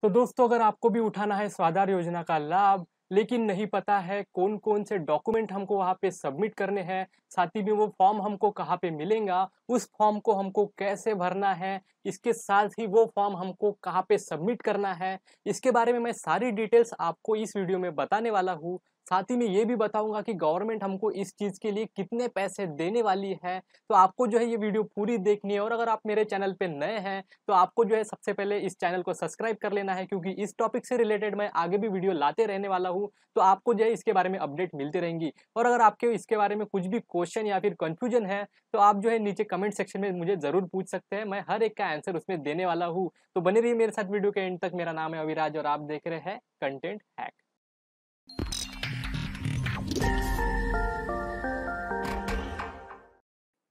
तो दोस्तों अगर आपको भी उठाना है स्वाधार योजना का लाभ लेकिन नहीं पता है कौन-कौन से डॉक्यूमेंट हमको वहाँ पे सबमिट करने हैं, साथ ही में वो फॉर्म हमको कहाँ पे मिलेगा, उस फॉर्म को हमको कैसे भरना है, इसके साथ ही वो फॉर्म हमको कहाँ पे सबमिट करना है, इसके बारे में मैं सारी डिटेल्स आपको इस वीडियो में बताने वाला हूँ। साथ ही में ये भी बताऊँगा कि गवर्नमेंट हमको इस चीज़ के लिए कितने पैसे देने वाली है। तो आपको जो है ये वीडियो पूरी देखनी है और अगर आप मेरे चैनल पे नए हैं तो आपको जो है सबसे पहले इस चैनल को सब्सक्राइब कर लेना है क्योंकि इस टॉपिक से रिलेटेड मैं आगे भी वीडियो लाते रहने वाला हूँ, तो आपको जो है इसके बारे में अपडेट मिलती रहेंगी। और अगर आपके इसके बारे में कुछ भी क्वेश्चन या फिर कन्फ्यूजन है, तो आप जो है नीचे कमेंट सेक्शन में मुझे ज़रूर पूछ सकते हैं, मैं हर एक का आंसर उसमें देने वाला हूँ। तो बने रहिए मेरे साथ वीडियो के एंड तक। मेरा नाम है अविराज और आप देख रहे हैं कंटेंट हैक।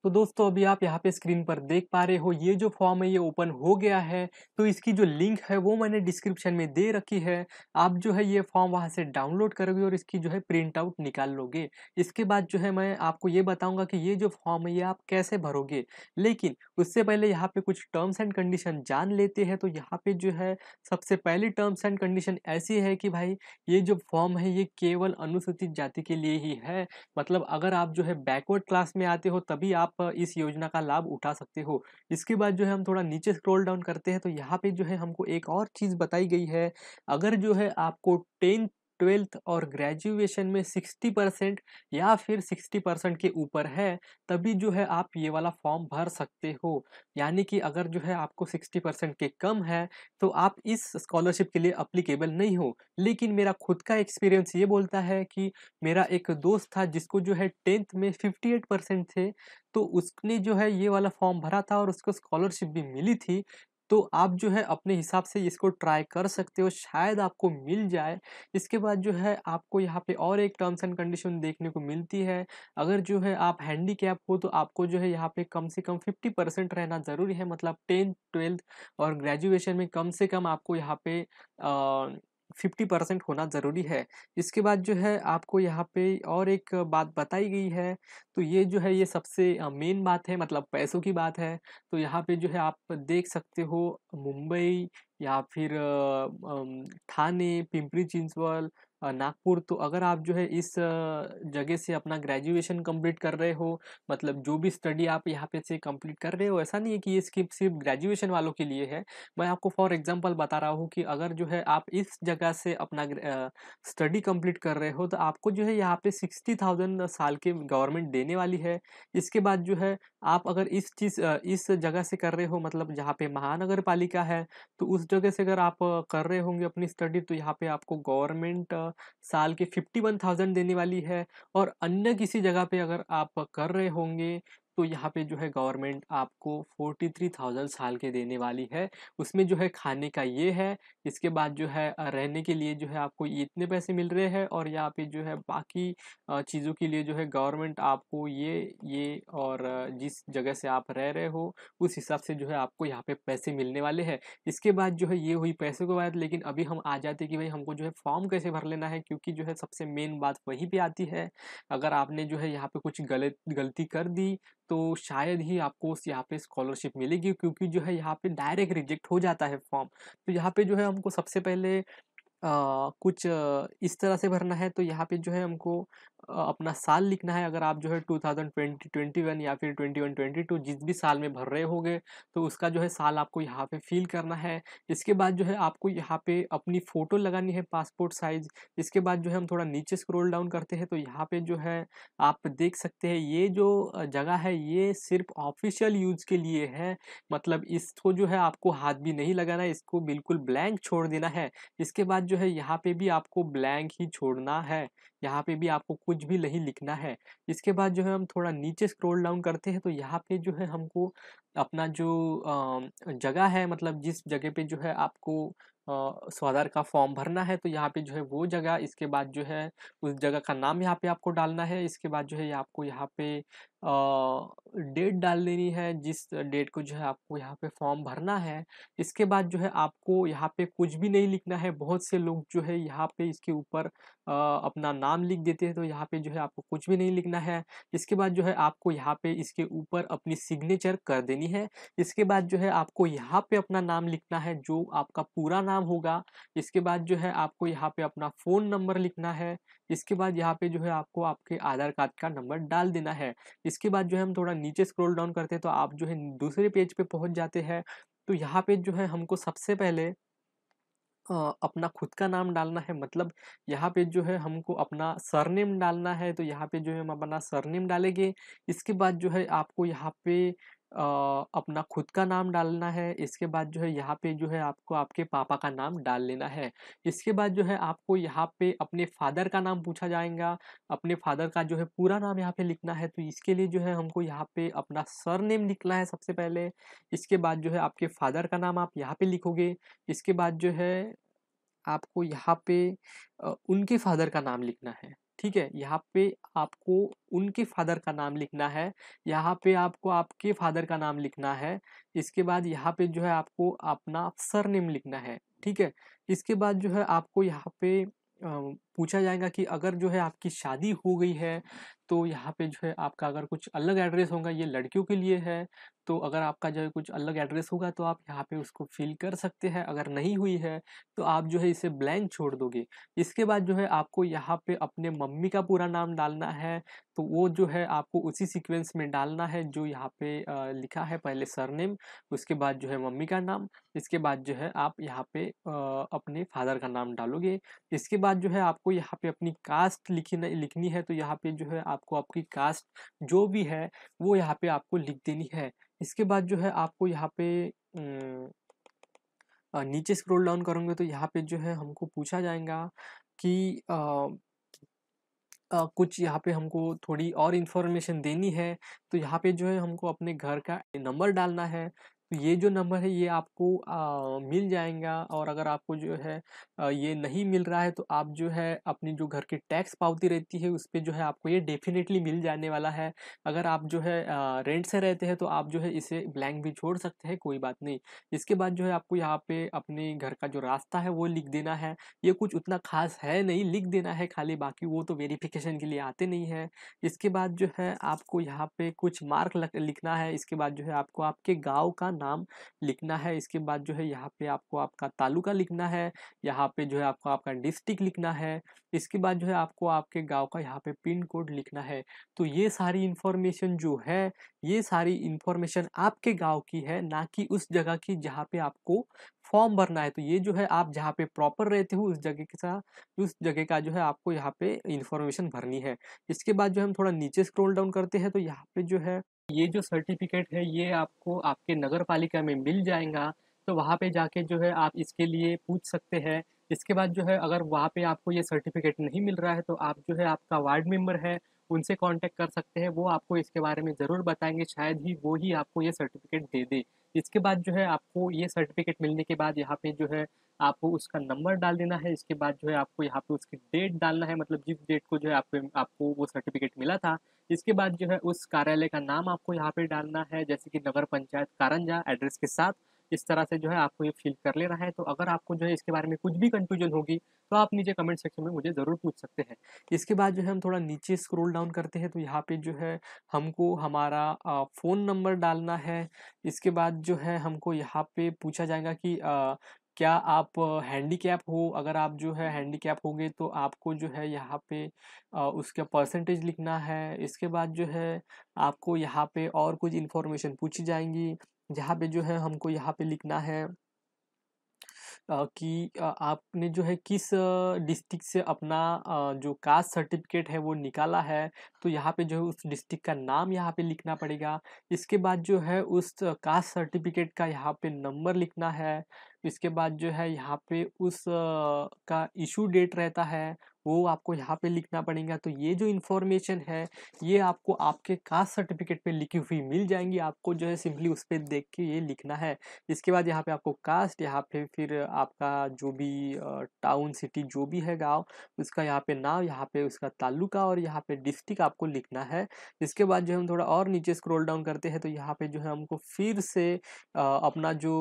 तो दोस्तों अभी आप यहाँ पे स्क्रीन पर देख पा रहे हो ये जो फॉर्म है ये ओपन हो गया है। तो इसकी जो लिंक है वो मैंने डिस्क्रिप्शन में दे रखी है। आप जो है ये फॉर्म वहाँ से डाउनलोड करोगे और इसकी जो है प्रिंट आउट निकाल लोगे। इसके बाद जो है मैं आपको ये बताऊंगा कि ये जो फॉर्म है ये आप कैसे भरोगे। लेकिन उससे पहले यहाँ पे कुछ टर्म्स एंड कंडीशन जान लेते हैं। तो यहाँ पे जो है सबसे पहली टर्म्स एंड कंडीशन ऐसी है कि भाई ये जो फॉर्म है ये केवल अनुसूचित जाति के लिए ही है। मतलब अगर आप जो है बैकवर्ड क्लास में आते हो तभी आप इस योजना का लाभ उठा सकते हो। इसके बाद जो है हम थोड़ा नीचे स्क्रॉल डाउन करते हैं तो यहाँ पे जो है हमको एक और चीज़ बताई गई है। अगर जो है आपको 10th 12th और ग्रेजुएशन में 60% या फिर 60% के ऊपर है तभी जो है आप ये वाला फॉर्म भर सकते हो। यानी कि अगर जो है आपको 60% के कम है तो आप इस स्कॉलरशिप के लिए अप्लीकेबल नहीं हो। लेकिन मेरा खुद का एक्सपीरियंस ये बोलता है कि मेरा एक दोस्त था जिसको जो है 10th में 58% थे, तो उसने जो है ये वाला फॉर्म भरा था और उसको स्कॉलरशिप भी मिली थी। तो आप जो है अपने हिसाब से इसको ट्राई कर सकते हो, शायद आपको मिल जाए। इसके बाद जो है आपको यहाँ पे और एक टर्म्स एंड कंडीशन देखने को मिलती है। अगर जो है आप हैंडीकैप हो तो आपको जो है यहाँ पे कम से कम 50% रहना ज़रूरी है। मतलब 10th 12th और ग्रेजुएशन में कम से कम आपको यहाँ पे 50% होना ज़रूरी है। इसके बाद जो है आपको यहाँ पे और एक बात बताई गई है। तो ये जो है ये सबसे मेन बात है, मतलब पैसों की बात है। तो यहाँ पे जो है आप देख सकते हो मुंबई या फिर ठाणे, पिंपरी चिंचवड, नागपुर। तो अगर आप जो है इस जगह से अपना ग्रेजुएशन कंप्लीट कर रहे हो, मतलब जो भी स्टडी आप यहाँ पे से कंप्लीट कर रहे हो, ऐसा नहीं है कि ये सिर्फ ग्रेजुएशन वालों के लिए है। मैं आपको फॉर एग्जांपल बता रहा हूँ कि अगर जो है आप इस जगह से अपना स्टडी कंप्लीट कर रहे हो तो आपको जो है यहाँ पे 60,000 साल के गवर्नमेंट देने वाली है। इसके बाद जो है आप अगर इस जगह से कर रहे हो, मतलब जहाँ पे महानगर पालिका है, तो उस जगह से अगर आप कर रहे होंगे अपनी स्टडी तो यहाँ पे आपको गवर्नमेंट साल के 51,000 देने वाली है। और अन्य किसी जगह पे अगर आप कर रहे होंगे तो यहाँ पे जो है गवर्नमेंट आपको 43,000 साल के देने वाली है। उसमें जो है खाने का ये है। इसके बाद जो है रहने के लिए जो है आपको ये इतने पैसे मिल रहे हैं और यहाँ पे जो है बाकी चीज़ों के लिए जो है गवर्नमेंट आपको ये और जिस जगह से आप रह रहे हो उस हिसाब से जो है आपको यहाँ पे पैसे मिलने वाले हैं। इसके बाद जो है ये हुई पैसों की बात। लेकिन अभी हम आ जाते हैं कि भाई हमको जो है फॉर्म कैसे भर लेना है, क्योंकि जो है सबसे मेन बात वहीं पे आती है। अगर आपने जो है यहाँ पे कुछ गलती कर दी तो शायद ही आपको उस यहाँ पे स्कॉलरशिप मिलेगी, क्योंकि जो है यहाँ पे डायरेक्ट रिजेक्ट हो जाता है फॉर्म। तो यहाँ पे जो है हमको सबसे पहले कुछ इस तरह से भरना है। तो यहाँ पे जो है हमको अपना साल लिखना है। अगर आप जो है 2020 21 या फिर 21 22 जिस भी साल में भर रहे होगे तो उसका जो है साल आपको यहाँ पे फिल करना है। इसके बाद जो है आपको यहाँ पे अपनी फ़ोटो लगानी है पासपोर्ट साइज़। इसके बाद जो है हम थोड़ा नीचे स्क्रॉल डाउन करते हैं तो यहाँ पे जो है आप देख सकते हैं ये जो जगह है ये सिर्फ़ ऑफ़िशियल यूज़ के लिए है। मतलब इसको जो है आपको हाथ भी नहीं लगाना है, इसको बिल्कुल ब्लैंक छोड़ देना है। इसके बाद जो है यहाँ पे भी आपको ब्लैंक ही छोड़ना है, यहाँ पे भी आपको कुछ भी नहीं लिखना है। इसके बाद जो है हम थोड़ा नीचे स्क्रॉल डाउन करते हैं तो यहाँ पे जो है हमको अपना जो जगह है, मतलब जिस जगह पे जो है आपको स्वाधार का फॉर्म भरना है तो यहाँ पे जो है वो जगह, इसके बाद जो है उस जगह का नाम यहाँ पे आपको डालना है। इसके बाद जो है आपको यहाँ पे डेट डाल देनी है जिस डेट को जो है आपको यहाँ पे फॉर्म भरना है। इसके बाद जो है आपको यहाँ पे कुछ भी नहीं लिखना है। बहुत से लोग जो है यहाँ पे इसके ऊपर अपना नाम लिख देते हैं, तो यहाँ पे जो है आपको कुछ भी नहीं लिखना है। इसके बाद जो है आपको यहाँ पे इसके ऊपर अपनी सिग्नेचर कर देनी है। इसके बाद जो है आपको यहाँ पे अपना नाम लिखना है जो आपका पूरा नाम होगा। इसके बाद जो है आपको यहाँ पे अपना फ़ोन नंबर लिखना है। इसके बाद यहाँ पे जो है आपको आपके आधार कार्ड का नंबर डाल देना है। इसके बाद जो है हम थोड़ा नीचे स्क्रॉल डाउन करते हैं तो आप जो है दूसरे पेज पे पहुँच जाते हैं। तो यहाँ पे जो है हमको सबसे पहले अपना खुद का नाम डालना है, मतलब यहाँ पे जो है हमको अपना सरनेम डालना है। तो यहाँ पे जो है हम अपना सरनेम डालेंगे। इसके बाद जो है आपको यहाँ पे अपना खुद का नाम डालना है। इसके बाद जो है यहाँ पे जो है आपको आपके पापा का नाम डाल लेना है। इसके बाद जो है आपको यहाँ पे अपने फादर का नाम पूछा जाएगा। अपने फादर का जो है पूरा नाम यहाँ पे लिखना है। तो इसके लिए जो है हमको यहाँ पे अपना सरनेम लिखना है सबसे पहले। इसके बाद जो है आपके फादर का नाम आप यहाँ पे लिखोगे। इसके बाद जो है आपको यहाँ पे उनके फादर का नाम लिखना है। ठीक है? यहाँ पे आपको उनके फादर का नाम लिखना है। यहाँ पे आपको आपके फादर का नाम लिखना है। इसके बाद यहाँ पे जो है आपको अपना सरनेम लिखना है। ठीक है? इसके बाद जो है आपको यहाँ पे पूछा जाएगा कि अगर जो है आपकी शादी हो गई है, तो यहाँ पे जो है आपका अगर कुछ अलग एड्रेस होगा, ये लड़कियों के लिए है। तो अगर आपका जो है कुछ अलग एड्रेस होगा तो आप यहाँ पे उसको फ़िल कर सकते हैं। अगर नहीं हुई है तो आप जो है इसे ब्लैंक छोड़ दोगे। इसके बाद जो है आपको यहाँ पे अपने मम्मी का पूरा नाम डालना है। तो वो जो है आपको उसी सीक्वेंस में डालना है जो यहाँ पे लिखा है। पहले सरनेम, उसके बाद जो है मम्मी का नाम, इसके बाद जो है आप यहाँ पे अपने फादर का नाम डालोगे। इसके बाद जो है आपको यहाँ पे अपनी कास्ट लिखनी है। तो यहाँ पे जो है आपको आपकी कास्ट जो भी है वो यहाँ पे आपको लिख देनी है। इसके बाद जो है आपको यहाँ पे नीचे स्क्रॉल डाउन करोगे तो यहाँ पे जो है हमको पूछा जाएगा कि कुछ यहाँ पे हमको थोड़ी और इन्फॉर्मेशन देनी है। तो यहाँ पे जो है हमको अपने घर का नंबर डालना है। तो ये जो नंबर है ये आपको मिल जाएगा। और अगर आपको जो है ये नहीं मिल रहा है तो आप जो है अपनी जो घर की टैक्स पावती रहती है उस पे जो है आपको ये डेफ़िनेटली मिल जाने वाला है। अगर आप जो है रेंट से रहते हैं तो आप जो है इसे ब्लैंक भी छोड़ सकते हैं, कोई बात नहीं। इसके बाद जो है आपको यहाँ पे अपने घर का जो रास्ता है वो लिख देना है। ये कुछ उतना ख़ास है नहीं, लिख देना है खाली, बाकी वो तो वेरिफ़िकेशन के लिए आते नहीं हैं। इसके बाद जो है आपको यहाँ पे कुछ मार्क लिखना है। इसके बाद जो है आपको आपके गाँव का नाम लिखना है। इसके बाद जो है यहाँ पे आपको आपका तालुका लिखना है। यहाँ पे जो है आपको आपका डिस्ट्रिक्ट लिखना है। इसके बाद जो है आपको आपके गाँव का यहाँ पे पिन कोड लिखना है। तो ये सारी इन्फॉर्मेशन जो है, ये सारी इन्फॉर्मेशन आपके गाँव की है, ना कि उस जगह की जहाँ पे आपको फॉर्म भरना है। तो ये जो है आप जहाँ पे प्रॉपर रहते हो उस जगह का जो है आपको यहाँ पे इन्फॉर्मेशन भरनी है। इसके बाद जो हम थोड़ा नीचे स्क्रॉल डाउन करते हैं तो यहाँ पे जो है ये जो सर्टिफिकेट है ये आपको आपके नगर पालिका में मिल जाएगा। तो वहाँ पे जाके जो है आप इसके लिए पूछ सकते हैं। इसके बाद जो है अगर वहाँ पे आपको ये सर्टिफिकेट नहीं मिल रहा है तो आप जो है आपका वार्ड मेंबर है उनसे कांटेक्ट कर सकते हैं। वो आपको इसके बारे में ज़रूर बताएँगे, शायद ही वो ही आपको ये सर्टिफिकेट दे दे। इसके बाद जो है आपको ये सर्टिफिकेट मिलने के बाद यहाँ पे जो है आपको उसका नंबर डाल देना है। इसके बाद जो है आपको यहाँ पे उसकी डेट डालना है, मतलब जिस डेट को जो है आपको वो सर्टिफिकेट मिला था। इसके बाद जो है उस कार्यालय का नाम आपको यहाँ पे डालना है, जैसे कि नगर पंचायत कारंजा एड्रेस के साथ। इस तरह से जो है आपको ये फिल कर लेना है। तो अगर आपको जो है इसके बारे में कुछ भी कन्फ्यूजन होगी तो आप नीचे कमेंट सेक्शन में मुझे ज़रूर पूछ सकते हैं। इसके बाद जो है हम थोड़ा नीचे स्क्रॉल डाउन करते हैं तो यहाँ पे जो है हमको हमारा फ़ोन नंबर डालना है। इसके बाद जो है हमको यहाँ पे पूछा जाएगा कि क्या आप हैंडीकैप हो? अगर आप जो है हैंडीकैप होंगे तो आपको जो है यहाँ पे उसका परसेंटेज लिखना है। इसके बाद जो है आपको यहाँ पे और कुछ इन्फॉर्मेशन पूछी जाएँगी, जहाँ पे जो है हमको यहाँ पे लिखना है कि आपने जो है किस डिस्ट्रिक्ट से अपना जो कास्ट सर्टिफिकेट है वो निकाला है। तो यहाँ पे जो है उस डिस्ट्रिक्ट का नाम यहाँ पे लिखना पड़ेगा। इसके बाद जो है उस कास्ट सर्टिफिकेट का यहाँ पे नंबर लिखना है। इसके बाद जो है यहाँ पे उस का इशू डेट रहता है वो आपको यहाँ पे लिखना पड़ेगा। तो ये जो इन्फॉर्मेशन है, ये आपको आपके कास्ट सर्टिफिकेट पे लिखी हुई मिल जाएँगी, आपको जो है सिंपली उस पे देख के ये लिखना है। इसके बाद यहाँ पे आपको कास्ट, यहाँ पे फिर आपका जो भी टाउन, सिटी जो भी है गाँव, उसका यहाँ पे नाम, यहाँ पे उसका तालुका और यहाँ पे डिस्ट्रिक्ट आपको लिखना है। इसके बाद जो है हम थोड़ा और नीचे स्क्रॉल डाउन करते हैं तो यहाँ पे जो है हमको फिर से अपना जो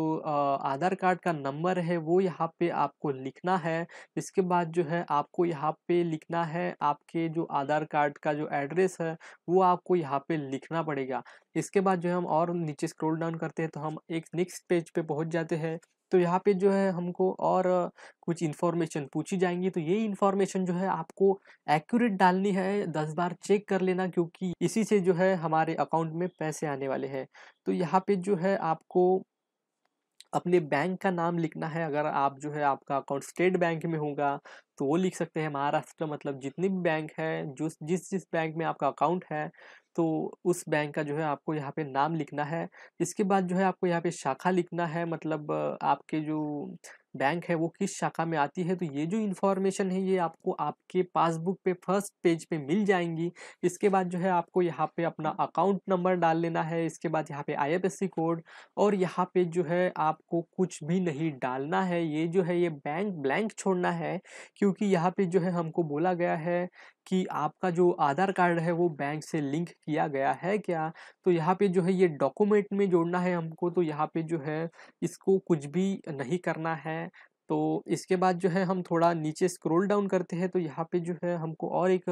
आधार कार्ड का नंबर है वो यहाँ पे आपको लिखना है। इसके बाद जो है आपको यहाँ पे लिखना है आपके जो आधार कार्ड का जो एड्रेस है वो आपको यहाँ पे लिखना पड़ेगा। इसके बाद जो है हम और नीचे स्क्रॉल डाउन करते हैं तो हम एक नेक्स्ट पेज पे पहुँच जाते हैं। तो यहाँ पे जो है हमको और कुछ इन्फॉर्मेशन पूछी जाएँगी, तो ये इन्फॉर्मेशन जो है आपको एक्यूरेट डालनी है, 10 बार चेक कर लेना क्योंकि इसी से जो है हमारे अकाउंट में पैसे आने वाले हैं। तो यहाँ पे जो है आपको अपने बैंक का नाम लिखना है। अगर आप जो है आपका अकाउंट स्टेट बैंक में होगा तो वो लिख सकते हैं। महाराष्ट्र मतलब जितने भी बैंक है, जो जिस बैंक में आपका अकाउंट है, तो उस बैंक का जो है आपको यहाँ पे नाम लिखना है। इसके बाद जो है आपको यहाँ पे शाखा लिखना है, मतलब आपके जो बैंक है वो किस शाखा में आती है। तो ये जो इन्फॉर्मेशन है ये आपको आपके पासबुक पे फर्स्ट पेज पे मिल जाएंगी। इसके बाद जो है आपको यहाँ पे अपना अकाउंट नंबर डाल लेना है। इसके बाद यहाँ पे आईएफएससी कोड, और यहाँ पे जो है आपको कुछ भी नहीं डालना है। ये जो है ये बैंक ब्लैंक छोड़ना है क्योंकि यहाँ पे जो है हमको बोला गया है कि आपका जो आधार कार्ड है वो बैंक से लिंक किया गया है क्या। तो यहाँ पे जो है ये डॉक्यूमेंट में जोड़ना है हमको, तो यहाँ पे जो है इसको कुछ भी नहीं करना है। तो इसके बाद जो है हम थोड़ा नीचे स्क्रॉल डाउन करते हैं तो यहाँ पे जो है हमको और एक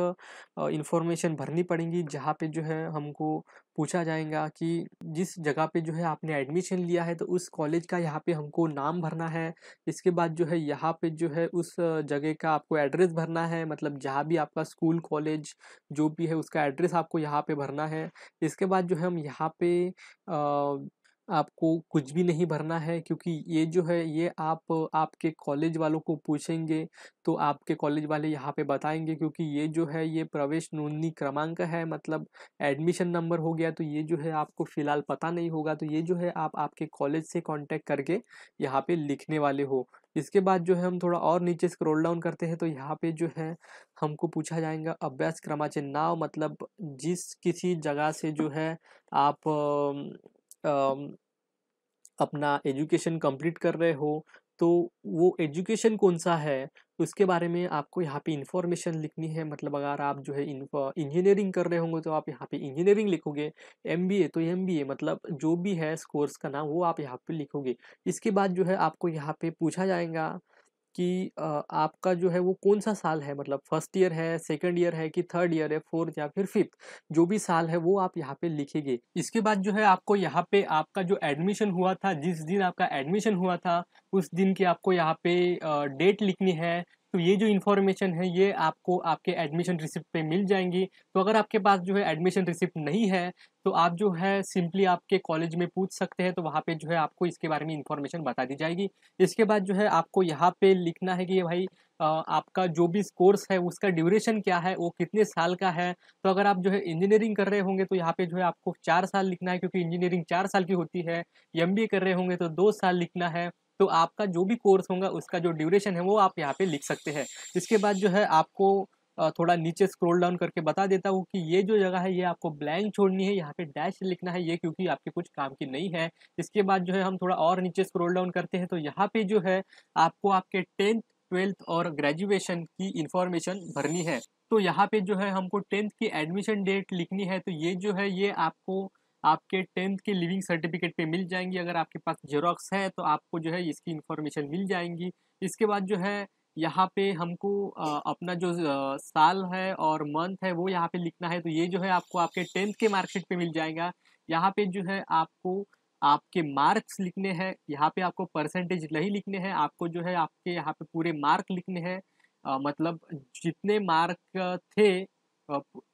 इन्फॉर्मेशन भरनी पड़ेगी, जहाँ पे जो है हमको पूछा जाएगा कि जिस जगह पे जो है आपने एडमिशन लिया है तो उस कॉलेज का यहाँ पे हमको नाम भरना है। इसके बाद जो है यहाँ पे जो है उस जगह का आपको एड्रेस भरना है, मतलब जहाँ भी आपका स्कूल कॉलेज जो भी है उसका एड्रेस आपको यहाँ पे भरना है। इसके बाद जो है हम यहाँ पे आपको कुछ भी नहीं भरना है क्योंकि ये जो है ये आप आपके कॉलेज वालों को पूछेंगे तो आपके कॉलेज वाले यहाँ पे बताएंगे, क्योंकि ये जो है ये प्रवेश नोंदनी क्रमांक है, मतलब एडमिशन नंबर हो गया। तो ये जो है आपको फ़िलहाल पता नहीं होगा, तो ये जो है आप आपके कॉलेज से कांटेक्ट करके यहाँ पे लिखने वाले हो। इसके बाद जो है हम थोड़ा और नीचे स्क्रॉल डाउन करते हैं तो यहाँ पे जो है हमको पूछा जाएगा अभ्यासक्रमाचे नाव, मतलब जिस किसी जगह से जो है आप अपना एजुकेशन कंप्लीट कर रहे हो तो वो एजुकेशन कौन सा है उसके बारे में आपको यहाँ पे इंफॉर्मेशन लिखनी है। मतलब अगर आप जो है इंजीनियरिंग कर रहे होंगे तो आप यहाँ पे इंजीनियरिंग लिखोगे, एमबीए तो एमबीए, मतलब जो भी है इस कोर्स का नाम वो आप यहाँ पे लिखोगे। इसके बाद जो है आपको यहाँ पे पूछा जाएगा कि आपका जो है वो कौन-सा साल है, मतलब फर्स्ट ईयर है, सेकंड ईयर है कि थर्ड ईयर है, फोर्थ या फिर फिफ्थ, जो भी साल है वो आप यहाँ पे लिखेंगे। इसके बाद जो है आपको यहाँ पे आपका जो एडमिशन हुआ था, जिस दिन आपका एडमिशन हुआ था, उस दिन की आपको यहाँ पे डेट लिखनी है। तो ये जो इन्फॉर्मेशन है ये आपको आपके एडमिशन रिसिप्ट पे मिल जाएँगी। तो अगर आपके पास जो है एडमिशन रिसिप्ट नहीं है, तो आप जो है सिंपली आपके कॉलेज में पूछ सकते हैं, तो वहाँ पे जो है आपको इसके बारे में इन्फॉर्मेशन बता दी जाएगी। इसके बाद जो है आपको यहाँ पे लिखना है कि ये भाई आपका जो भी कोर्स है उसका ड्यूरेशन क्या है, वो कितने साल का है। तो अगर आप जो है इंजीनियरिंग कर रहे होंगे तो यहाँ पे जो है आपको 4 साल लिखना है क्योंकि इंजीनियरिंग 4 साल की होती है। एमबीए कर रहे होंगे तो 2 साल लिखना है। तो आपका जो भी कोर्स होगा उसका जो ड्यूरेशन है वो आप यहाँ पे लिख सकते हैं। इसके बाद जो है आपको थोड़ा नीचे स्क्रॉल डाउन करके बता देता हूँ कि ये जो जगह है ये आपको ब्लैंक छोड़नी है, यहाँ पे डैश लिखना है, ये क्योंकि आपके कुछ काम की नहीं है। इसके बाद जो है हम थोड़ा और नीचे स्क्रॉल डाउन करते हैं तो यहाँ पे जो है आपको आपके 10th 12th और ग्रेजुएशन की इंफॉर्मेशन भरनी है। तो यहाँ पे जो है हमको 10th की एडमिशन डेट लिखनी है, तो ये जो है ये आपको आपके 10th के लिविंग सर्टिफिकेट पे मिल जाएंगी। अगर आपके पास जेरोक्स है तो आपको जो है इसकी इंफॉर्मेशन मिल जाएंगी। इसके बाद जो है यहाँ पे हमको अपना जो साल है और मंथ है वो यहाँ पे लिखना है। तो ये जो है आपको आपके 10th के मार्कशीट पे मिल जाएगा। यहाँ पे जो है आपको आपके मार्क्स लिखने हैं, यहाँ पे आपको परसेंटेज नहीं लिखने हैं, आपको जो है आपके यहाँ पे पूरे मार्क लिखने हैं। मतलब जितने मार्क थे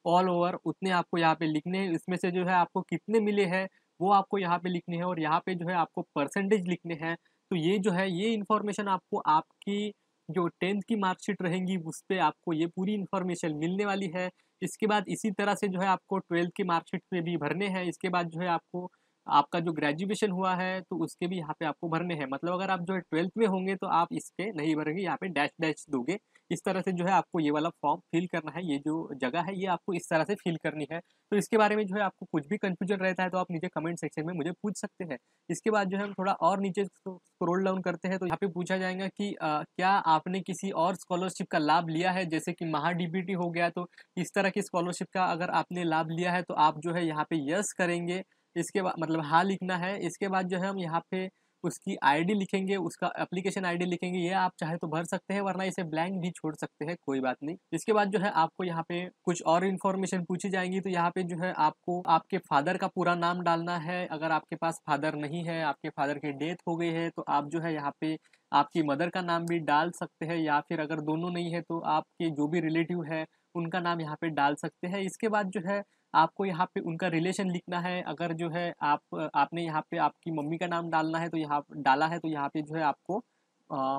ऑल ओवर उतने आपको यहाँ पे लिखने हैं। इसमें से जो है आपको कितने मिले हैं वो आपको यहाँ पे लिखने हैं, और यहाँ पे जो है आपको परसेंटेज लिखने हैं। तो ये जो है ये इन्फॉर्मेशन आपको आपकी जो 10th की मार्कशीट रहेंगी उस पे आपको ये पूरी इन्फॉर्मेशन मिलने वाली है। इसके बाद इसी तरह से जो है आपको 12th की मार्कशीट पे भी भरने हैं। इसके बाद जो है आपको आपका जो ग्रेजुएशन हुआ है तो उसके भी यहाँ पे आपको भरने हैं। मतलब अगर आप जो है 12th में होंगे तो आप इस पे नहीं भरेंगे, यहाँ पे डैश डैश दोगे। इस तरह से जो है आपको ये वाला फॉर्म फिल करना है, ये जो जगह है ये आपको इस तरह से फिल करनी है। तो इसके बारे में जो है आपको कुछ भी कन्फ्यूजन रहता है तो आप नीचे कमेंट सेक्शन में मुझे पूछ सकते हैं। इसके बाद जो है हम थोड़ा और नीचे स्क्रॉल डाउन करते हैं तो यहाँ पे पूछा जाएगा कि क्या आपने किसी और स्कॉलरशिप का लाभ लिया है, जैसे कि महा डीबीटी हो गया। तो इस तरह की स्कॉलरशिप का अगर आपने लाभ लिया है तो आप जो है यहाँ पे यस करेंगे। इसके बाद मतलब हाँ लिखना है। इसके बाद जो है हम यहाँ पे उसकी आईडी लिखेंगे, उसका एप्लीकेशन आईडी लिखेंगे। ये आप चाहे तो भर सकते हैं वरना इसे ब्लैंक भी छोड़ सकते हैं, कोई बात नहीं। इसके बाद जो है आपको यहाँ पे कुछ और इन्फॉर्मेशन पूछी जाएंगी तो यहाँ पे जो है आपको आपके फादर का पूरा नाम डालना है। अगर आपके पास फादर नहीं है, आपके फादर की डेथ हो गई है तो आप जो है यहाँ पे आपकी मदर का नाम भी डाल सकते हैं, या फिर अगर दोनों नहीं है तो आपके जो भी रिलेटिव है उनका नाम यहाँ पे डाल सकते हैं। इसके बाद जो है आपको यहाँ पे उनका रिलेशन लिखना है। अगर जो है आपने यहाँ पे आपकी मम्मी का नाम डालना है तो यहाँ डाला है तो यहाँ पे जो है आपको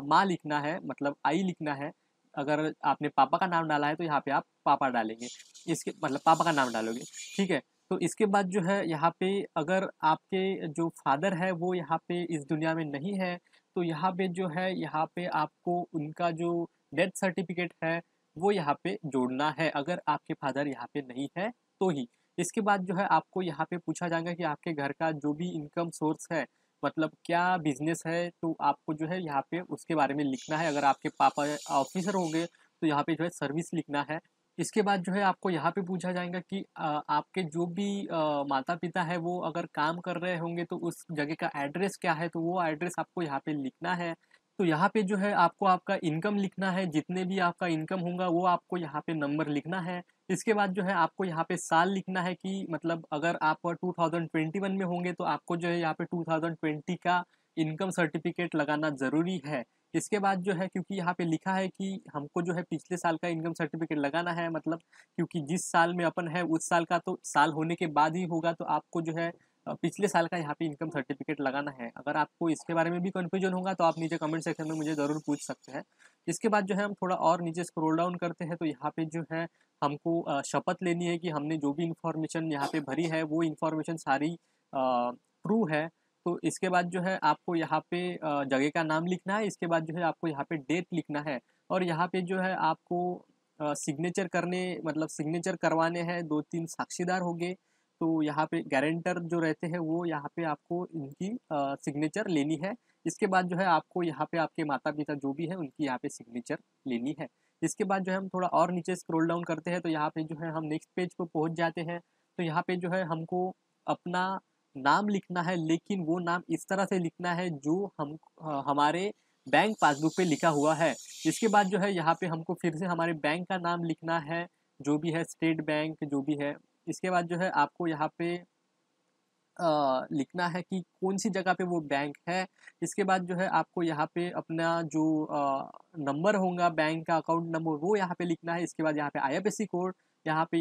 माँ लिखना है, मतलब आई लिखना है। अगर आपने पापा का नाम डाला है तो यहाँ पे आप पापा डालेंगे, इसके मतलब पापा का नाम डालोगे, ठीक है। तो इसके बाद जो है यहाँ पे अगर आपके जो फादर है वो यहाँ पे इस दुनिया में नहीं है तो यहाँ पे जो है यहाँ पे आपको उनका जो डेथ सर्टिफिकेट है वो यहाँ पे जोड़ना है, अगर आपके फादर यहाँ पे नहीं है तो ही। इसके बाद जो है आपको यहाँ पे पूछा जाएगा कि आपके घर का जो भी इनकम सोर्स है, मतलब क्या बिजनेस है, तो आपको जो है यहाँ पे उसके बारे में लिखना है। अगर आपके पापा ऑफिसर होंगे तो यहाँ पे जो है सर्विस लिखना है। इसके बाद जो है आपको यहाँ पे पूछा जाएगा कि आपके जो भी माता पिता है वो अगर काम कर रहे होंगे तो उस जगह का एड्रेस क्या है, तो वो एड्रेस आपको यहाँ पे लिखना है। तो यहाँ पे जो है आपको आपका इनकम लिखना है, जितने भी आपका इनकम होगा वो आपको यहाँ पे नंबर लिखना है। इसके बाद जो है आपको यहाँ पे साल लिखना है कि मतलब अगर आप 2021 में होंगे तो आपको जो है यहाँ पे 2020 का इनकम सर्टिफिकेट लगाना ज़रूरी है। इसके बाद जो है क्योंकि यहाँ पे लिखा है कि हमको जो है पिछले साल का इनकम सर्टिफिकेट लगाना है, मतलब क्योंकि जिस साल में अपन है उस साल का तो साल होने के बाद ही होगा, तो आपको जो है पिछले साल का यहाँ पे इनकम सर्टिफिकेट लगाना है। अगर आपको इसके बारे में भी कन्फ्यूजन होगा तो आप नीचे कमेंट सेक्शन में मुझे ज़रूर पूछ सकते हैं। इसके बाद जो है हम थोड़ा और नीचे स्क्रॉल डाउन करते हैं तो यहाँ पे जो है हमको शपथ लेनी है कि हमने जो भी इंफॉर्मेशन यहाँ पे भरी है वो इंफॉर्मेशन सारी ट्रू है। तो इसके बाद जो है आपको यहाँ पे जगह का नाम लिखना है। इसके बाद जो है आपको यहाँ पे डेट लिखना है और यहाँ पे जो है आपको सिग्नेचर करने मतलब सिग्नेचर करवाने हैं, 2-3 साक्षीदार होंगे। तो यहाँ पे गारंटर जो रहते हैं वो यहाँ पे आपको इनकी सिग्नेचर लेनी है। इसके बाद जो है आपको यहाँ पे आपके माता पिता जो भी है उनकी यहाँ पे सिग्नेचर लेनी है। इसके बाद जो है हम थोड़ा और नीचे स्क्रॉल डाउन करते हैं तो यहाँ पे जो है हम नेक्स्ट पेज पे पहुँच जाते हैं। तो यहाँ पे जो है हमको अपना नाम लिखना है, लेकिन वो नाम इस तरह से लिखना है जो हम हमारे बैंक पासबुक पे लिखा हुआ है। इसके बाद जो है यहाँ पे हमको फिर से हमारे बैंक का नाम लिखना है, जो भी है स्टेट बैंक जो भी है। इसके बाद जो है आपको यहाँ पे लिखना है कि कौन सी जगह पे वो बैंक है। इसके बाद जो है आपको यहाँ पे अपना जो नंबर होगा बैंक का अकाउंट नंबर वो यहाँ पे लिखना है। इसके बाद यहाँ पे आईएफएससी कोड, यहाँ पे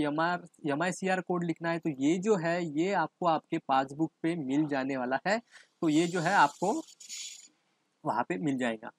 एमआईसीआर कोड लिखना है। तो ये जो है ये आपको आपके पासबुक पे मिल जाने वाला है, तो ये जो है आपको वहाँ पे मिल जाएगा।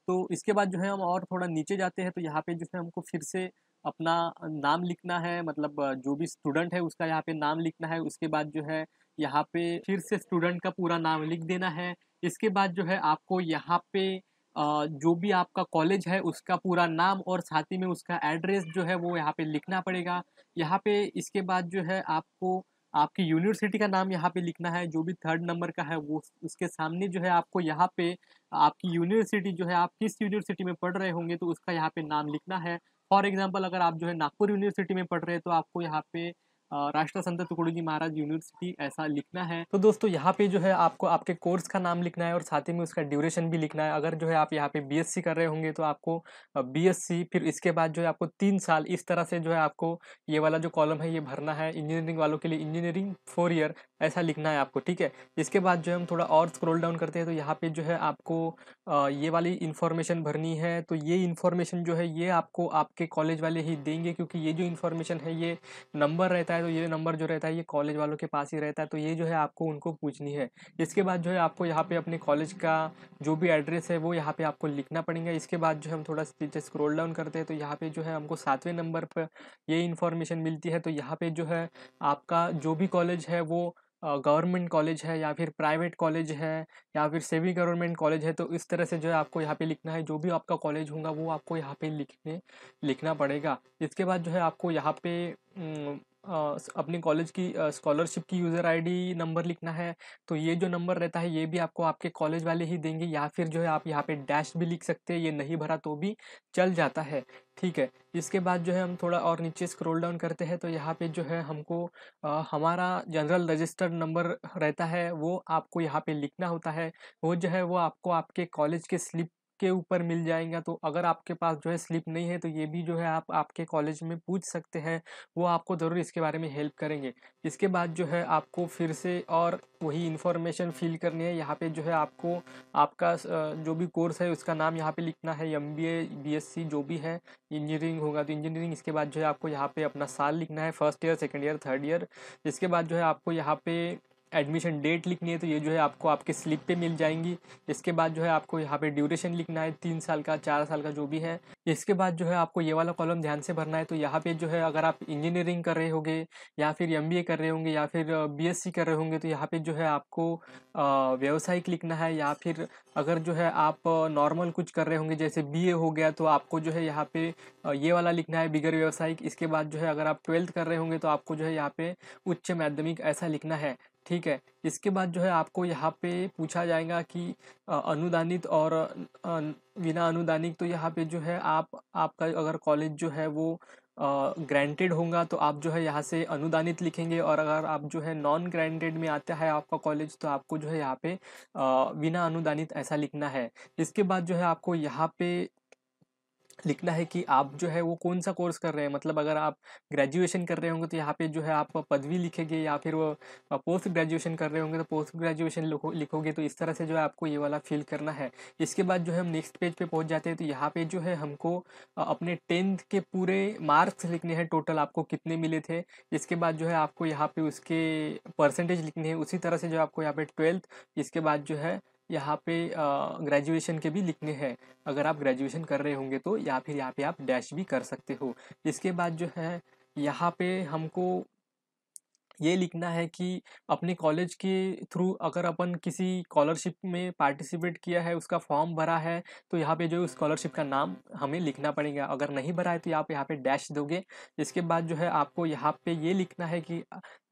तो इसके बाद जो है हम और थोड़ा नीचे जाते हैं तो यहाँ पे जो है हमको फिर से अपना नाम लिखना है, मतलब जो भी स्टूडेंट है उसका यहाँ पे नाम लिखना है। उसके बाद जो है यहाँ पे फिर से स्टूडेंट का पूरा नाम लिख देना है। इसके बाद जो है आपको यहाँ पे जो भी आपका कॉलेज है उसका पूरा नाम और साथ ही में उसका एड्रेस जो है वो यहाँ पे लिखना पड़ेगा। यहाँ पे इसके बाद जो है आपको आपकी यूनिवर्सिटी का नाम यहाँ पे लिखना है, जो भी 3rd नंबर का है वो उसके सामने जो है आपको यहाँ पे आपकी यूनिवर्सिटी जो है आप किस यूनिवर्सिटी में पढ़ रहे होंगे तो उसका यहाँ पे नाम लिखना है। फॉर एग्जांपल अगर आप जो है नागपुर यूनिवर्सिटी में पढ़ रहे हैं तो आपको यहाँ पे राष्ट्र संत तुकडोजी महाराज यूनिवर्सिटी ऐसा लिखना है। तो दोस्तों यहाँ पे जो है आपको आपके कोर्स का नाम लिखना है और साथ ही में उसका ड्यूरेशन भी लिखना है। अगर जो है आप यहाँ पे बीएससी कर रहे होंगे तो आपको बीएससी, फिर इसके बाद जो है आपको 3 साल, इस तरह से जो है आपको ये वाला जो कॉलम है ये भरना है। इंजीनियरिंग वालों के लिए इंजीनियरिंग 4 ईयर ऐसा लिखना है आपको, ठीक है। इसके बाद जो है हम थोड़ा और स्क्रॉल डाउन करते हैं तो यहाँ पे जो है आपको ये वाली इन्फॉर्मेशन भरनी है। तो ये इन्फॉर्मेशन जो है ये आपको आपके कॉलेज वाले ही देंगे, क्योंकि ये जो इन्फॉर्मेशन है ये नंबर रहता है, तो ये नंबर जो रहता है ये कॉलेज वालों के पास ही रहता है। तो ये जो है आपको उनको पूछनी है। इसके बाद जो है आपको यहाँ पे अपने कॉलेज का जो भी एड्रेस है वो यहाँ पे आपको लिखना पड़ेगा। इसके बाद जो है हम थोड़ा नीचे स्क्रॉल डाउन करते हैं तो यहाँ पे जो है हमको 7वें नंबर पर ये इन्फॉर्मेशन मिलती है। तो यहाँ पे जो है आपका जो भी कॉलेज है वो गवर्नमेंट कॉलेज है या फिर प्राइवेट कॉलेज है या फिर सेमी गवर्नमेंट कॉलेज है, तो इस तरह से जो है आपको यहाँ पे लिखना है। जो भी आपका कॉलेज होगा वो आपको यहाँ पे लिखना पड़ेगा। इसके बाद जो है आपको यहाँ पे अपनी कॉलेज की स्कॉलरशिप की यूज़र आईडी नंबर लिखना है। तो ये जो नंबर रहता है ये भी आपको आपके कॉलेज वाले ही देंगे, या फिर जो है आप यहाँ पे डैश भी लिख सकते हैं, ये नहीं भरा तो भी चल जाता है। ठीक है, इसके बाद जो है हम थोड़ा और नीचे स्क्रॉल डाउन करते हैं तो यहाँ पे जो है हमको हमारा जनरल रजिस्टर्ड नंबर रहता है वो आपको यहाँ पे लिखना होता है। वो जो है वो आपको आपके कॉलेज के स्लिप के ऊपर मिल जाएगा। तो अगर आपके पास जो है स्लिप नहीं है तो ये भी जो है आप आपके कॉलेज में पूछ सकते हैं, वो आपको ज़रूर इसके बारे में हेल्प करेंगे। इसके बाद जो है आपको फिर से और वही इन्फॉर्मेशन फिल करनी है। यहाँ पे जो है आपको आपका जो भी कोर्स है उसका नाम यहाँ पे लिखना है, एमबीए बीएससी जो भी है, इंजीनियरिंग होगा तो इंजीनियरिंग। इसके बाद जो है आपको यहाँ पे अपना साल लिखना है, first year, second year, third year. इसके बाद जो है आपको यहाँ पे एडमिशन डेट लिखनी है, तो ये जो है आपको आपके स्लिप पे मिल जाएंगी। इसके बाद जो है आपको यहाँ पे ड्यूरेशन लिखना है, 3 साल का, 4 साल का, जो भी है। इसके बाद जो है आपको ये वाला कॉलम ध्यान से भरना है। तो यहाँ पे जो है अगर आप इंजीनियरिंग कर रहे होंगे या फिर एमबीए कर रहे होंगे या फिर बीएससी कर रहे होंगे तो यहाँ पे जो है आपको व्यावसायिक लिखना है। या फिर अगर जो है आप नॉर्मल कुछ कर रहे होंगे जैसे बीए हो गया तो आपको जो है यहाँ पे ये वाला लिखना है, बिगर व्यावसायिक। इसके बाद जो है अगर आप 12th कर रहे होंगे तो आपको जो है यहाँ पे उच्च माध्यमिक ऐसा लिखना है। ठीक है, इसके बाद जो है आपको यहाँ पे पूछा जाएगा कि अनुदानित और बिना अनुदानित। तो यहाँ पे जो है आपका अगर कॉलेज जो है वो ग्रांटेड होगा तो आप जो है यहाँ से अनुदानित लिखेंगे, और अगर आप जो है नॉन ग्रांटेड में आता है आपका कॉलेज तो आपको जो है यहाँ पे बिना अनुदानित ऐसा लिखना है। इसके बाद जो है आपको यहाँ पे लिखना है कि आप जो है वो कौन सा कोर्स कर रहे हैं। मतलब अगर आप ग्रेजुएशन कर रहे होंगे तो यहाँ पे जो है आप पदवी लिखेंगे, या फिर वो पोस्ट ग्रेजुएशन कर रहे होंगे तो पोस्ट ग्रेजुएशन लिखोगे। तो इस तरह से जो है आपको ये वाला फिल करना है। इसके बाद जो है हम नेक्स्ट पेज पे पहुंच जाते हैं। तो यहाँ पे जो है हमको अपने 10th के पूरे मार्क्स लिखने हैं, टोटल आपको कितने मिले थे। इसके बाद जो है आपको यहाँ पे उसके परसेंटेज लिखने हैं। उसी तरह से जो आपको यहाँ पे 12th, इसके बाद जो है यहाँ पे ग्रेजुएशन के भी लिखने हैं, अगर आप ग्रेजुएशन कर रहे होंगे तो, या फिर यहाँ पे आप डैश भी कर सकते हो। इसके बाद जो है यहाँ पे हमको ये लिखना है कि अपने कॉलेज के थ्रू अगर अपन किसी स्कॉलरशिप में पार्टिसिपेट किया है, उसका फॉर्म भरा है, तो यहाँ पे जो स्कॉलरशिप का नाम हमें लिखना पड़ेगा। अगर नहीं भरा है तो आप यहाँ पे डैश दोगे। इसके बाद जो है आपको यहाँ पे ये लिखना है कि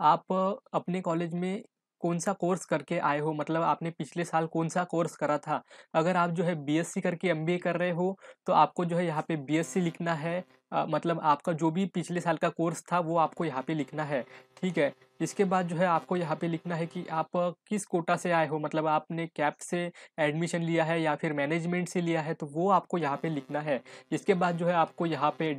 आप अपने कॉलेज में कौन सा कोर्स करके आए हो, मतलब आपने पिछले साल कौन सा कोर्स करा था। अगर आप जो है बीएससी करके एमबीए कर रहे हो तो आपको जो है यहाँ पे बीएससी लिखना है। मतलब आपका जो भी पिछले साल का कोर्स था वो आपको यहाँ पे लिखना है। ठीक है, इसके बाद जो है आपको यहाँ पे लिखना है कि आप किस कोटा से आए हो, मतलब आपने कैप से एडमिशन लिया है या फिर मैनेजमेंट से लिया है, तो वो आपको यहाँ पे लिखना है। इसके बाद जो है आपको यहाँ पे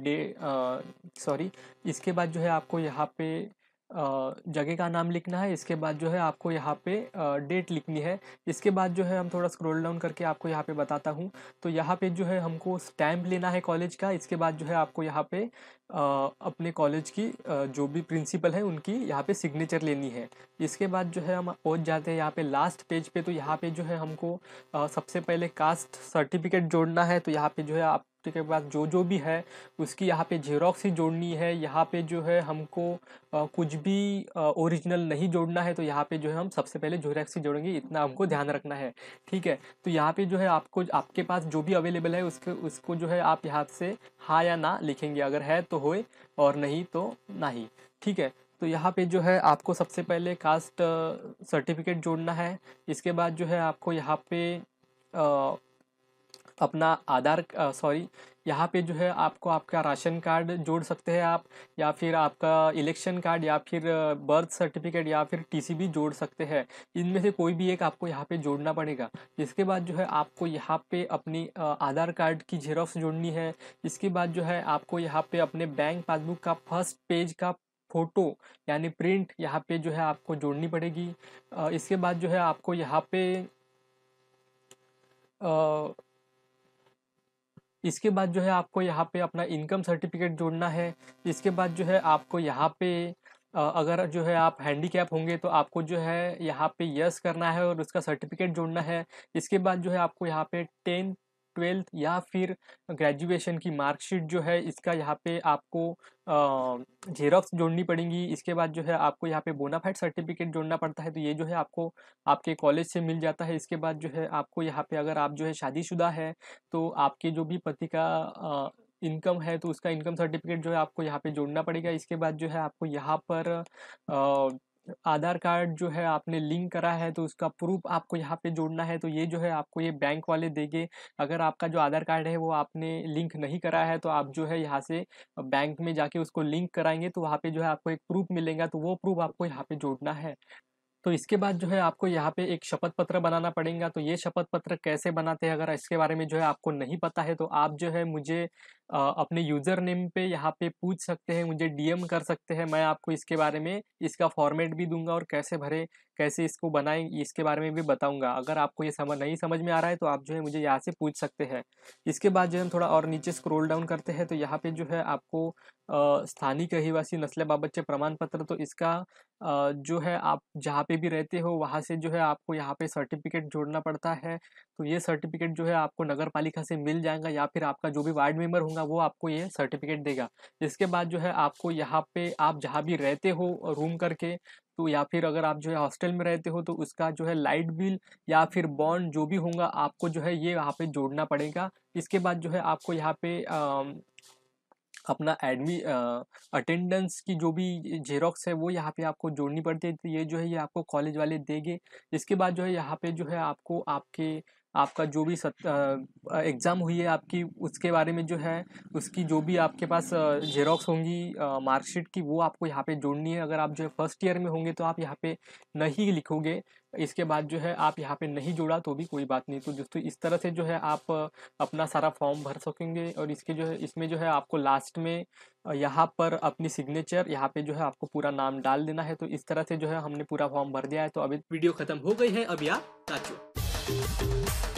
इसके बाद जो है आपको यहाँ पे जगह का नाम लिखना है। इसके बाद जो है आपको यहाँ पे डेट लिखनी है। इसके बाद जो है हम थोड़ा स्क्रॉल डाउन करके आपको यहाँ पे बताता हूँ। तो यहाँ पे जो है हमको स्टैम्प लेना है कॉलेज का। इसके बाद जो है आपको यहाँ पे अपने कॉलेज की जो भी प्रिंसिपल है उनकी यहाँ पे सिग्नेचर लेनी है। इसके बाद जो है हम पहुँच जाते हैं यहाँ पे लास्ट पेज पे। तो यहाँ पे जो है हमको सबसे पहले कास्ट सर्टिफिकेट जोड़ना है। तो यहाँ पे जो है आपके पास जो भी है उसकी यहाँ पे जेरोक्स ही जोड़नी है। यहाँ पे जो है हमको कुछ भी ओरिजिनल नहीं जोड़ना है। तो यहाँ पे जो है हम सबसे पहले जेरोक्स ही जोड़ेंगे, इतना हमको ध्यान रखना है। ठीक है, तो यहाँ पे जो है आपको आपके पास जो भी अवेलेबल है उसको जो है आप यहाँ से हाँ या ना लिखेंगे, अगर है तो होए और नहीं तो नहीं। ठीक है, तो यहाँ पे जो है आपको सबसे पहले कास्ट सर्टिफिकेट जोड़ना है। इसके बाद जो है आपको यहाँ पे अपना यहाँ पे जो है आपको आपका राशन कार्ड जोड़ सकते हैं आप, या फिर आपका इलेक्शन कार्ड, या फिर बर्थ सर्टिफिकेट, या फिर टीसी भी जोड़ सकते हैं। इनमें से कोई भी एक आपको यहाँ पे जोड़ना पड़ेगा। इसके बाद जो है आपको यहाँ पे अपनी आधार कार्ड की जेरॉक्स जोड़नी है। इसके बाद जो है आपको यहाँ पे अपने बैंक पासबुक का फर्स्ट पेज का फोटो यानी प्रिंट यहाँ पे जो है आपको जोड़नी पड़ेगी। इसके बाद जो है आपको यहाँ पे इसके बाद जो है आपको यहाँ पे अपना इनकम सर्टिफिकेट जोड़ना है। इसके बाद जो है आपको यहाँ पे अगर जो है आप हैंडीकैप होंगे तो आपको जो है यहाँ पे यस करना है और उसका सर्टिफिकेट जोड़ना है। इसके बाद जो है आपको यहाँ पे 10 12th या फिर ग्रेजुएशन की मार्कशीट जो है इसका यहाँ पे आपको ज़ेरॉक्स जोड़नी पड़ेगी। इसके बाद जो है आपको यहाँ पे बोनाफाइड सर्टिफिकेट जोड़ना पड़ता है, तो ये जो है आपको आपके कॉलेज से मिल जाता है। इसके बाद जो है आपको यहाँ पे अगर आप जो है शादीशुदा है तो आपके जो भी पति का इनकम है तो उसका इनकम सर्टिफिकेट जो है आपको यहाँ पे जोड़ना पड़ेगा। इसके बाद जो है आपको यहाँ पर आधार कार्ड जो है आपने लिंक करा है तो उसका प्रूफ आपको यहाँ पे जोड़ना है, तो ये जो है आपको ये बैंक वाले देंगे। अगर आपका जो आधार कार्ड है वो आपने लिंक नहीं करा है तो आप जो है यहाँ से बैंक में जाके उसको लिंक कराएंगे तो वहाँ पे जो है आपको एक प्रूफ मिलेगा, तो वो प्रूफ आपको यहाँ पे जोड़ना है। तो इसके बाद जो है आपको यहाँ पे एक शपथ पत्र बनाना पड़ेगा। तो ये शपथ पत्र कैसे बनाते हैं अगर इसके बारे में जो है आपको नहीं पता है तो आप जो है मुझे अपने यूज़र नेम पे यहाँ पे पूछ सकते हैं, मुझे डीएम कर सकते हैं। मैं आपको इसके बारे में इसका फॉर्मेट भी दूंगा और कैसे भरे कैसे इसको बनाएं इसके बारे में भी बताऊंगा। अगर आपको ये नहीं समझ में आ रहा है तो आप जो है मुझे यहाँ से पूछ सकते हैं। इसके बाद जो है थोड़ा और नीचे स्क्रॉल डाउन करते हैं तो यहाँ पे जो है आपको स्थानिक रहिवासी नस्लेबाबतचे प्रमाणपत्र, तो इसका जो है आप जहाँ पे भी रहते हो वहाँ से जो है आपको यहाँ पे सर्टिफिकेट जोड़ना पड़ता है। तो ये सर्टिफिकेट जो है आपको नगर पालिका से मिल जाएगा या फिर आपका जो भी वार्ड मेंबर होगा वो आपको ये सर्टिफिकेट देगा। इसके बाद जो है आपको यहाँ पे आप जहाँ भी रहते हो रूम करके, तो या फिर अगर आप जो है हॉस्टल में रहते हो तो उसका जो है लाइट बिल या फिर बॉन्ड जो भी होगा आपको जो है ये यहाँ पे जोड़ना पड़ेगा। इसके बाद जो है आपको यहाँ पे अपना अटेंडेंस की जो भी ज़ेरॉक्स है वो यहाँ पे आपको जोड़नी पड़ती है, तो ये जो है ये आपको कॉलेज वाले देंगे। इसके बाद जो है यहाँ पे जो है आपको आपका जो भी एग्ज़ाम हुई है आपकी उसके बारे में जो है उसकी जो भी आपके पास ज़ेरॉक्स होंगी मार्कशीट की वो आपको यहाँ पे जोड़नी है। अगर आप जो है फर्स्ट ईयर में होंगे तो आप यहाँ पे नहीं लिखोगे। इसके बाद जो है आप यहाँ पे नहीं जोड़ा तो भी कोई बात नहीं। तो दोस्तों इस तरह से जो है आप अपना सारा फॉर्म भर सकेंगे और इसके जो है इसमें जो है आपको लास्ट में यहाँ पर अपनी सिग्नेचर यहाँ पे जो है आपको पूरा नाम डाल देना है। तो इस तरह से जो है हमने पूरा फॉर्म भर दिया है। तो अभी वीडियो खत्म हो गई है, अभी आप नाचो।